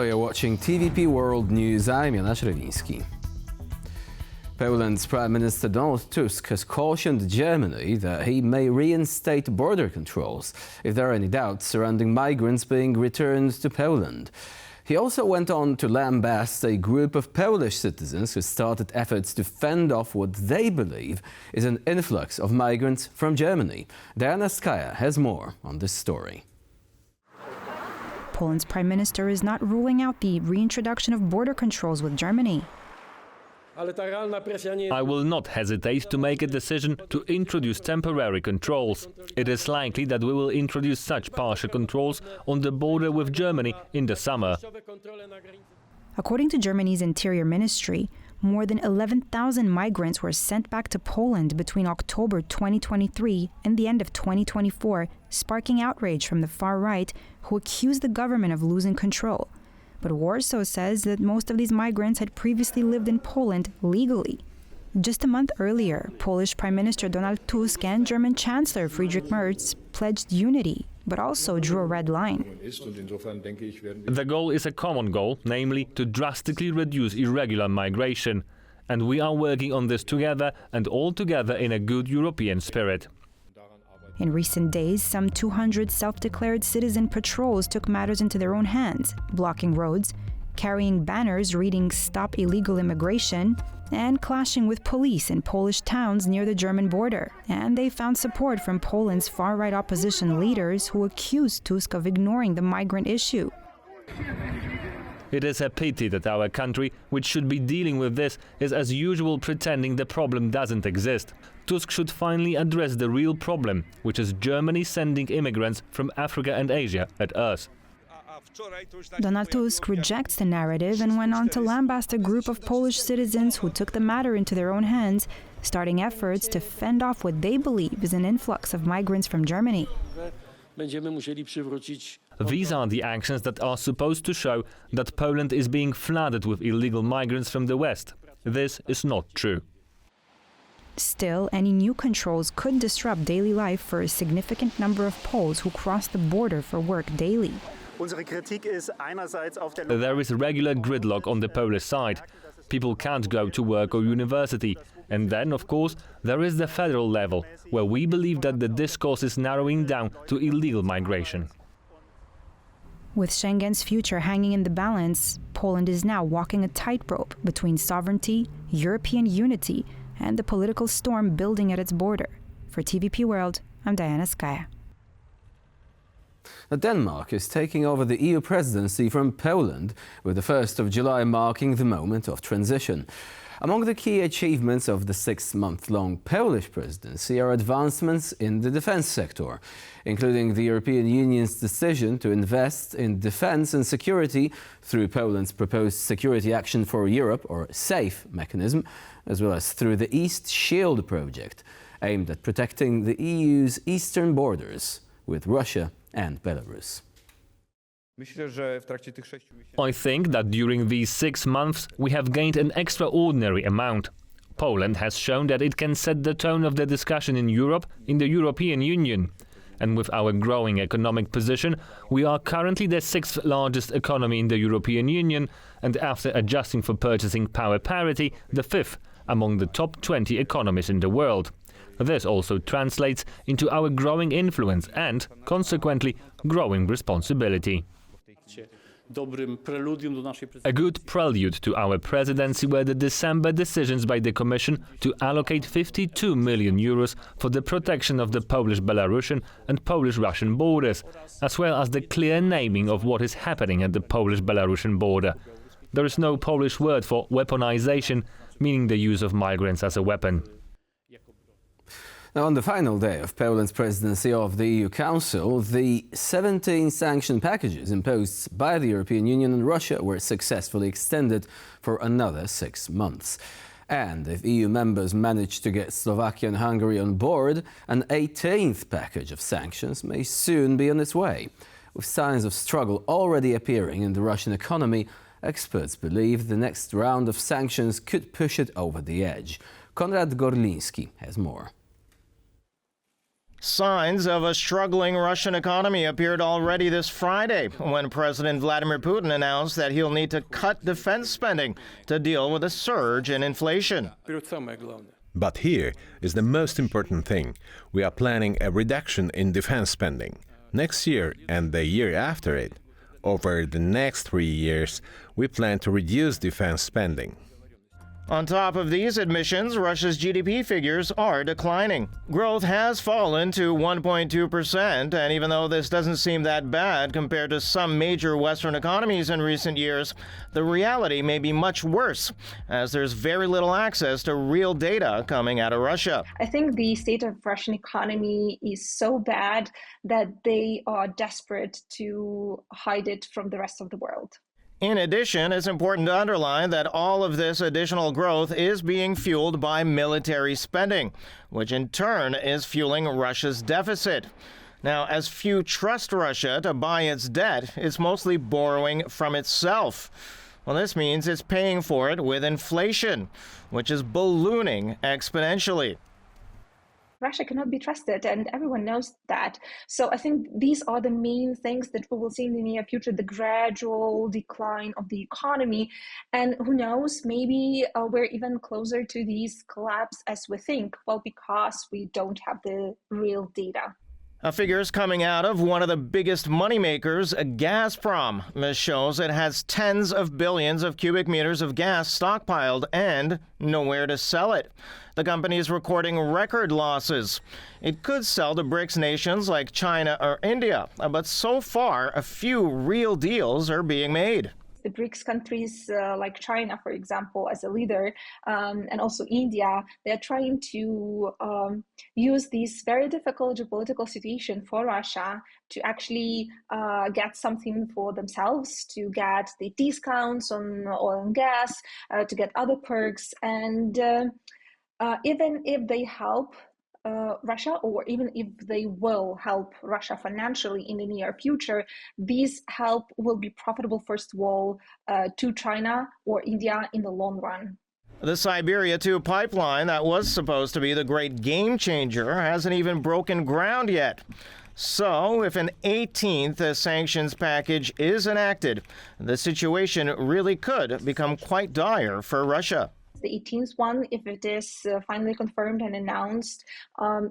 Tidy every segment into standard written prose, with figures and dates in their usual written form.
you're watching TVP World News. I'm Janusz Rewiński. Poland's Prime Minister Donald Tusk has cautioned Germany that he may reinstate border controls if there are any doubts surrounding migrants being returned to Poland. He also went on to lambast a group of Polish citizens who started efforts to fend off what they believe is an influx of migrants from Germany. Diana Skaya has more on this story. Poland's prime minister is not ruling out the reintroduction of border controls with Germany. I will not hesitate to make a decision to introduce temporary controls. It is likely that we will introduce such partial controls on the border with Germany in the summer. According to Germany's Interior Ministry, more than 11,000 migrants were sent back to Poland between October 2023 and the end of 2024, sparking outrage from the far right, who accused the government of losing control. But Warsaw says that most of these migrants had previously lived in Poland legally. Just a month earlier, Polish Prime Minister Donald Tusk and German Chancellor Friedrich Merz pledged unity, but also drew a red line. The goal is a common goal, namely to drastically reduce irregular migration. And we are working on this together and all together in a good European spirit. In recent days, some 200 self-declared citizen patrols took matters into their own hands, blocking roads, carrying banners reading "Stop Illegal Immigration," and clashing with police in Polish towns near the German border. And they found support from Poland's far-right opposition leaders who accused Tusk of ignoring the migrant issue. It is a pity that our country, which should be dealing with this, is as usual pretending the problem doesn't exist. Tusk should finally address the real problem, which is Germany sending immigrants from Africa and Asia at us. Donald Tusk rejects the narrative and went on to lambast a group of Polish citizens who took the matter into their own hands, starting efforts to fend off what they believe is an influx of migrants from Germany. These are the actions that are supposed to show that Poland is being flooded with illegal migrants from the West. This is not true. Still, any new controls could disrupt daily life for a significant number of Poles who cross the border for work daily. There is regular gridlock on the Polish side. People can't go to work or university. And then, of course, there is the federal level, where we believe that the discourse is narrowing down to illegal migration. With Schengen's future hanging in the balance, Poland is now walking a tightrope between sovereignty, European unity, and the political storm building at its border. For TVP World, I'm Diana Skaya. Now, Denmark is taking over the EU presidency from Poland, with the 1st of July marking the moment of transition. Among the key achievements of the 6-month-long Polish presidency are advancements in the defense sector, including the European Union's decision to invest in defense and security through Poland's proposed Security Action for Europe, or SAFE mechanism, as well as through the East Shield project, aimed at protecting the EU's eastern borders with Russia and Belarus. I think that during these 6 months we have gained an extraordinary amount. Poland has shown that it can set the tone of the discussion in Europe, in the European Union. And with our growing economic position, we are currently the 6th largest economy in the European Union, and after adjusting for purchasing power parity, the 5th among the top 20 economies in the world. This also translates into our growing influence and, consequently, growing responsibility. A good prelude to our presidency were the December decisions by the Commission to allocate 52 million euros for the protection of the Polish-Belarusian and Polish-Russian borders, as well as the clear naming of what is happening at the Polish-Belarusian border. There is no Polish word for weaponization, meaning the use of migrants as a weapon. Now, on the final day of Poland's presidency of the EU Council, the 17 sanction packages imposed by the European Union on Russia were successfully extended for another 6 months. And if EU members manage to get Slovakia and Hungary on board, an 18th package of sanctions may soon be on its way. With signs of struggle already appearing in the Russian economy, experts believe the next round of sanctions could push it over the edge. Konrad Gorliński has more. Signs of a struggling Russian economy appeared already this Friday when President Vladimir Putin announced that he'll need to cut defense spending to deal with a surge in inflation. But here is the most important thing. We are planning a reduction in defense spending. Next year and the year after it, over the next 3 years, we plan to reduce defense spending. On top of these admissions, Russia's GDP figures are declining. Growth has fallen to 1.2%, and even though this doesn't seem that bad compared to some major Western economies in recent years, the reality may be much worse, as there's very little access to real data coming out of Russia. I think the state of Russian economy is so bad that they are desperate to hide it from the rest of the world. In addition, it's important to underline that all of this additional growth is being fueled by military spending, which in turn is fueling Russia's deficit. Now, as few trust Russia to buy its debt, it's mostly borrowing from itself. Well, this means it's paying for it with inflation, which is ballooning exponentially. Russia cannot be trusted, and everyone knows that. So I think these are the main things that we will see in the near future, the gradual decline of the economy. And who knows, maybe we're even closer to these collapse as we think, well, because we don't have the real data. Figures coming out of one of the biggest moneymakers, Gazprom, shows it has tens of billions of cubic meters of gas stockpiled and nowhere to sell it. The company is recording record losses. It could sell to BRICS nations like China or India, but so far, a few real deals are being made. The BRICS countries like China, for example, as a leader, and also India, they're trying to use this very difficult geopolitical situation for Russia to actually get something for themselves, to get the discounts on oil and gas, to get other perks. And even if they help Russia, or even if they will help Russia financially in the near future, this help will be profitable, first of all, to China or India in the long run. The Siberia 2 pipeline that was supposed to be the great game changer hasn't even broken ground yet. So, if an 18th sanctions package is enacted, the situation really could become quite dire for Russia. The 18th one, if it is finally confirmed and announced,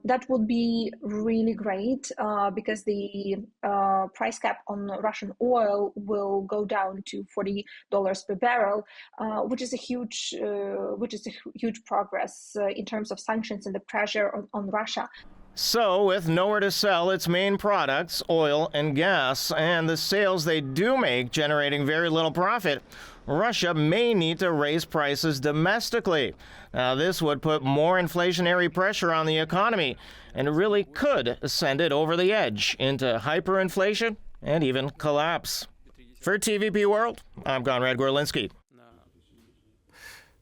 that would be really great because the price cap on Russian oil will go down to $40 per barrel, which is a huge progress in terms of sanctions and the pressure on Russia. So, with nowhere to sell its main products, oil and gas, and the sales they do make generating very little profit, Russia may need to raise prices domestically. Now, this would put more inflationary pressure on the economy and really could send it over the edge into hyperinflation and even collapse. For TVP World, I'm Conrad Gorlinski.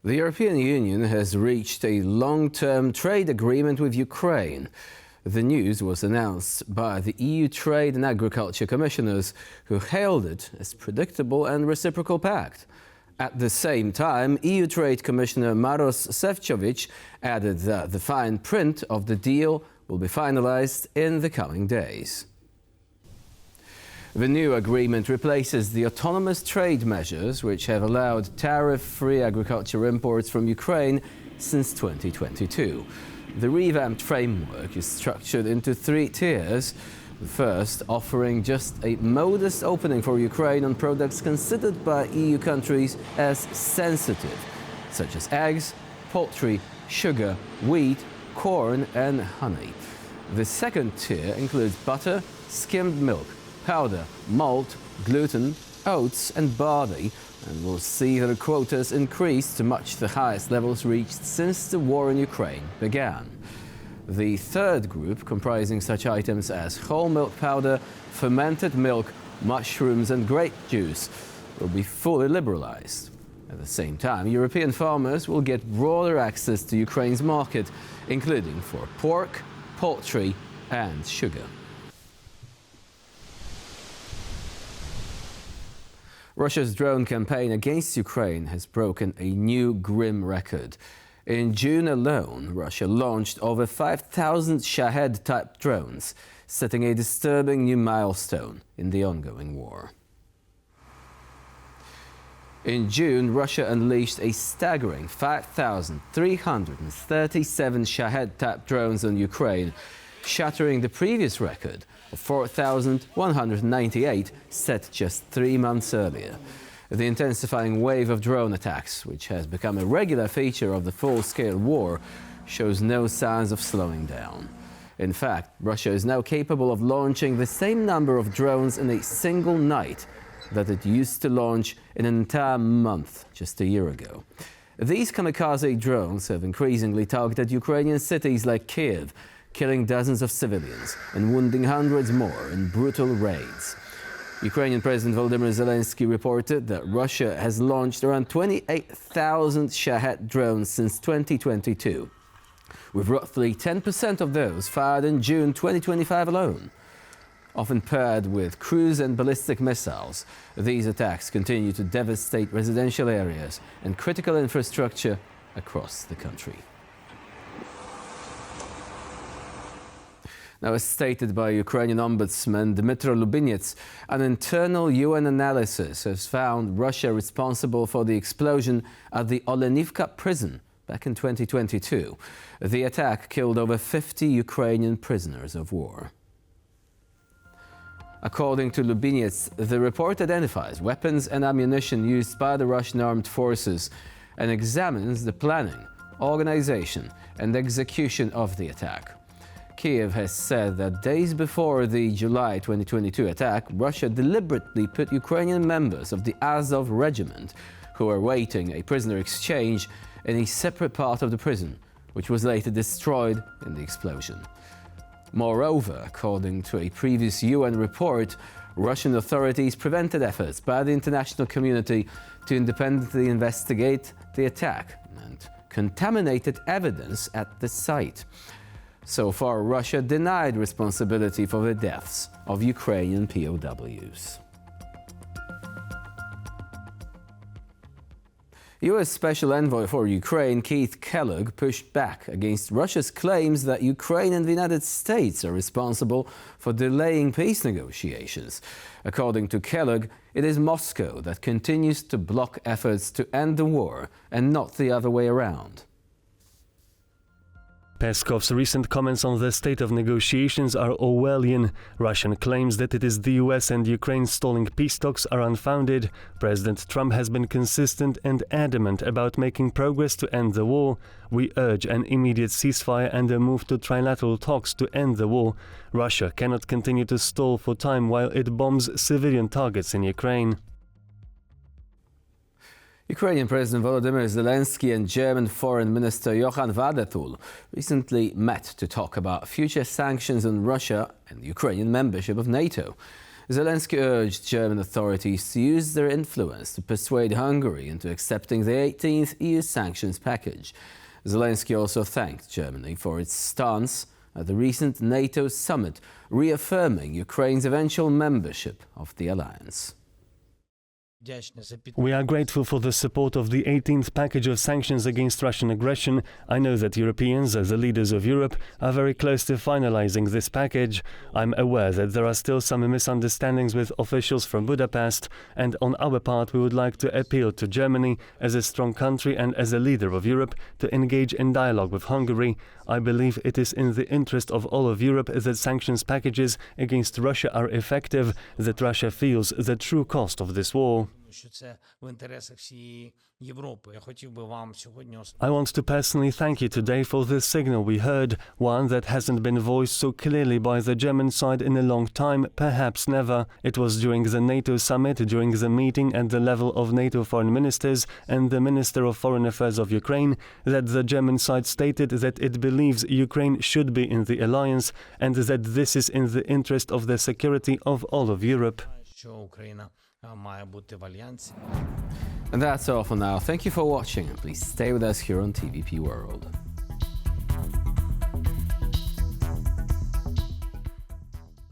The European Union has reached a long-term trade agreement with Ukraine. The news was announced by the EU Trade and Agriculture Commissioners, who hailed it as predictable and reciprocal pact. At the same time, EU Trade Commissioner Maros Šefčovič added that the fine print of the deal will be finalized in the coming days. The new agreement replaces the autonomous trade measures which have allowed tariff-free agriculture imports from Ukraine since 2022. The revamped framework is structured into 3 tiers. The first offering just a modest opening for Ukraine on products considered by EU countries as sensitive, such as eggs, poultry, sugar, wheat, corn and honey. The second tier includes butter, skimmed milk, powder, malt, gluten, oats and barley, and will see their quotas increase to much the highest levels reached since the war in Ukraine began. The third group, comprising such items as whole milk powder, fermented milk, mushrooms and grape juice, will be fully liberalized. At the same time, European farmers will get broader access to Ukraine's market, including for pork, poultry and sugar. Russia's drone campaign against Ukraine has broken a new grim record. In June alone, Russia launched over 5,000 Shahed-type drones, setting a disturbing new milestone in the ongoing war. In June, Russia unleashed a staggering 5,337 Shahed-type drones on Ukraine, shattering the previous record of 4,198 set just 3 months earlier. The intensifying wave of drone attacks, which has become a regular feature of the full-scale war, shows no signs of slowing down. In fact, Russia is now capable of launching the same number of drones in a single night that it used to launch in an entire month just a year ago. These kamikaze drones have increasingly targeted Ukrainian cities like Kiev, killing dozens of civilians and wounding hundreds more in brutal raids. Ukrainian President Volodymyr Zelensky reported that Russia has launched around 28,000 Shahed drones since 2022, with roughly 10% of those fired in June 2025 alone. Often paired with cruise and ballistic missiles, these attacks continue to devastate residential areas and critical infrastructure across the country. Now, as stated by Ukrainian Ombudsman Dmytro Lubinets, an internal UN analysis has found Russia responsible for the explosion at the Olenivka prison back in 2022. The attack killed over 50 Ukrainian prisoners of war. According to Lubinets, the report identifies weapons and ammunition used by the Russian armed forces and examines the planning, organization and execution of the attack. Kiev has said that days before the July 2022 attack, Russia deliberately put Ukrainian members of the Azov regiment, who were awaiting a prisoner exchange, in a separate part of the prison, which was later destroyed in the explosion. Moreover, according to a previous UN report, Russian authorities prevented efforts by the international community to independently investigate the attack and contaminated evidence at the site. So far, Russia denied responsibility for the deaths of Ukrainian POWs. U.S. Special Envoy for Ukraine Keith Kellogg pushed back against Russia's claims that Ukraine and the United States are responsible for delaying peace negotiations. According to Kellogg, it is Moscow that continues to block efforts to end the war and not the other way around. Peskov's recent comments on the state of negotiations are Orwellian. Russian claims that it is the US and Ukraine stalling peace talks are unfounded. President Trump has been consistent and adamant about making progress to end the war. We urge an immediate ceasefire and a move to trilateral talks to end the war. Russia cannot continue to stall for time while it bombs civilian targets in Ukraine. Ukrainian President Volodymyr Zelensky and German Foreign Minister Johann Wadetul recently met to talk about future sanctions on Russia and Ukrainian membership of NATO. Zelensky urged German authorities to use their influence to persuade Hungary into accepting the 18th EU sanctions package. Zelensky also thanked Germany for its stance at the recent NATO summit, reaffirming Ukraine's eventual membership of the alliance. We are grateful for the support of the 18th package of sanctions against Russian aggression. I know that Europeans, as the leaders of Europe, are very close to finalizing this package. I'm aware that there are still some misunderstandings with officials from Budapest, and on our part we would like to appeal to Germany, as a strong country and as a leader of Europe, to engage in dialogue with Hungary. I believe it is in the interest of all of Europe that sanctions packages against Russia are effective, that Russia feels the true cost of this war. I want to personally thank you today for the signal we heard, one that hasn't been voiced so clearly by the German side in a long time, perhaps never. It was during the NATO summit, during the meeting at the level of NATO foreign ministers and the Minister of Foreign Affairs of Ukraine, that the German side stated that it believes Ukraine should be in the alliance and that this is in the interest of the security of all of Europe. And that's all for now. Thank you for watching, and please stay with us here on TVP World.